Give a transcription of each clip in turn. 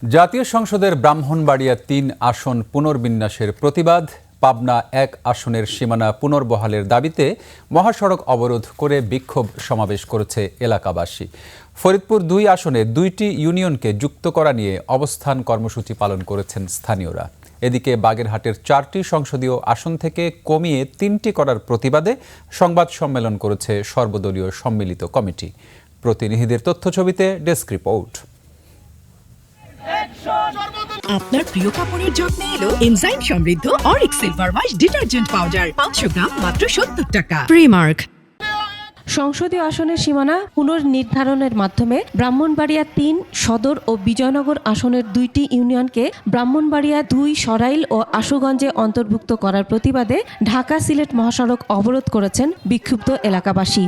জাতীয় সংসদের ব্রাহ্মণবাড়িয়া ৩ আসন পুনর্বিন্যাসের প্রতিবাদ, পাবনা ১ আসনের সীমানা পুনর্বহালের দাবিতে মহাসড়ক অবরোধ করে বিক্ষোভ সমাবেশ করেছে এলাকাবাসী। ফরিদপুর ২ আসনে ২টি ইউনিয়নকে যুক্ত করা নিয়ে অবস্থান কর্মসূচি পালন করেছেন স্থানীয়রা। এদিকে বাগেরহাটের ৪টি সংসদীয় আসন থেকে কমিয়ে ৩টি করার প্রতিবাদে সংবাদ সম্মেলন করেছে সর্বদলীয় সম্মিলিত কমিটি। প্রতিনিধিদের তথ্যছবিতে ডেস্ক রিপোর্ট। আপনার প্রিয় কাপড়ের যত্নে এলো এনজাইম সমৃদ্ধ Arik silver wash detergent powder 500 গ্রাম মাত্র 70 টাকা। প্রিমার্ক। সংসদীয় আসনের সীমানা পুনর্নির্ধারণের মাধ্যমে ব্রাহ্মণবাড়িয়া ৩ সদর ও বিজয়নগর আসনের ২টি ইউনিয়নকে ব্রাহ্মণবাড়িয়া ২ সরাইল ও আশুগঞ্জে অন্তর্ভুক্ত করার প্রতিবাদে ঢাকা সিলেট মহাসড়ক অবরোধ করেছেন বিক্ষুব্ধ এলাকাবাসী।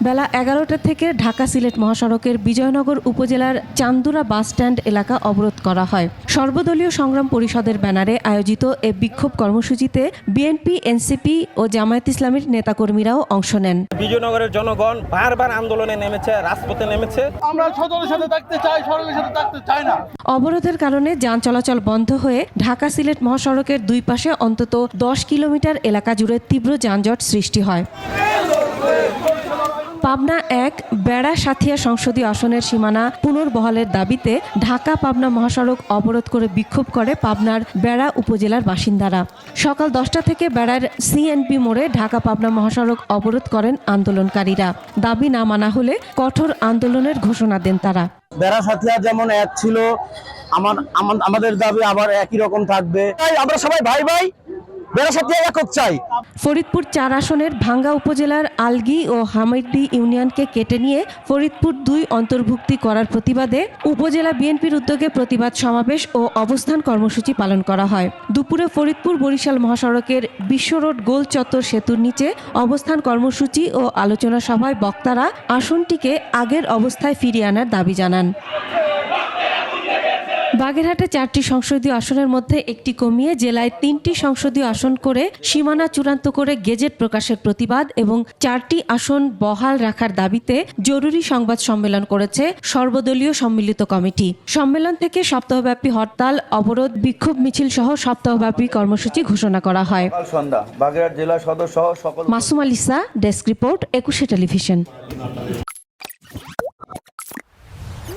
বেলা ১১টা থেকে ঢাকা সিলেট মহাসড়কের বিজয়নগর উপজেলার চান্দুরা বাসস্ট্যান্ড এলাকা অবরোধ করা হয়। সর্বদলীয় সংগ্রাম পরিষদের ব্যানারে আয়োজিত এ বিক্ষোভ কর্মসূচিতে বিএনপি, এনসিপি ও জামায়াত ইসলামীর নেতাকর্মীরাও অংশ নেন। বিজয়নগরের জনগণ বারবার আন্দোলনে নেমেছে, রাজপথে নেমেছে। আমরা সদরের সাথে থাকতে চাই, সরলের সাথে থাকতে চাই না। অবরোধের কারণে যান চলাচল বন্ধ হয়ে ঢাকা সিলেট মহাসড়কের দুই পাশে অন্তত ১০ কিলোমিটার এলাকা জুড়ে তীব্র যানজট সৃষ্টি হয়। পাবনা ১ বেড়া সাথিয়া সংসদীয় আসনের সীমানা পুনর্বহালের দাবিতে ঢাকা পাবনা মহাসড়ক অবরোধ করে বিক্ষোভ করে পাবনার বেড়া উপজেলার বাসিন্দারা। সকাল ১০টা থেকে বেড়ার সিএনপি মোড়ে ঢাকা পাবনা মহাসড়ক অবরোধ করেন আন্দোলনকারীরা। দাবি না মানা হলে কঠোর আন্দোলনের ঘোষণা দেন তারা। বেড়া সাথিয়া যেমন এক ছিল, আমাদের দাবি আবার একই রকম থাকবে। আমরা সবাই ভাই ভাই, বেড়া সাথিয়া একক চাই। ফরিদপুর ৪ আসনের ভাঙ্গা উপজেলার আলগি ও হামিরডি ইউনিয়নকে কেটে নিয়ে ফরিদপুর ২ অন্তর্ভুক্তি করার প্রতিবাদে উপজেলা বিএনপির উদ্যোগে প্রতিবাদ সমাবেশ ও অবস্থান কর্মসূচি পালন করা হয়। দুপুরে ফরিদপুর বরিশাল মহাসড়কের বিশ্ব রোড গোল চত্বর সেতুর নিচে অবস্থান কর্মসূচি ও আলোচনা সভায় বক্তারা আসনটিকে আগের অবস্থায় ফিরিয়ে আনার দাবি জানান। বাগেরহাটে ৪টি সংসদীয় আসনের মধ্যে একটি কমিয়ে জেলায় ৩টি সংসদীয় আসন করে সীমানা চূড়ান্ত করে গেজেট প্রকাশের প্রতিবাদ এবং 4টি আসন বহাল রাখার দাবিতে জরুরি সংবাদ সম্মেলন করেছে সর্বদলীয় সম্মিলিত কমিটি। সম্মেলন থেকে সপ্তাহব্যাপী হরতাল, অবরোধ, বিক্ষোভ মিছিল সহ সপ্তাহব্যাপী কর্মসূচি ঘোষণা করা হয়। সন্ধ্যা বাগেরহাট জেলা সদর সহ সকল। মাসুম আলিসা, ডেস্ক রিপোর্ট, ২১শে টেলিভিশন।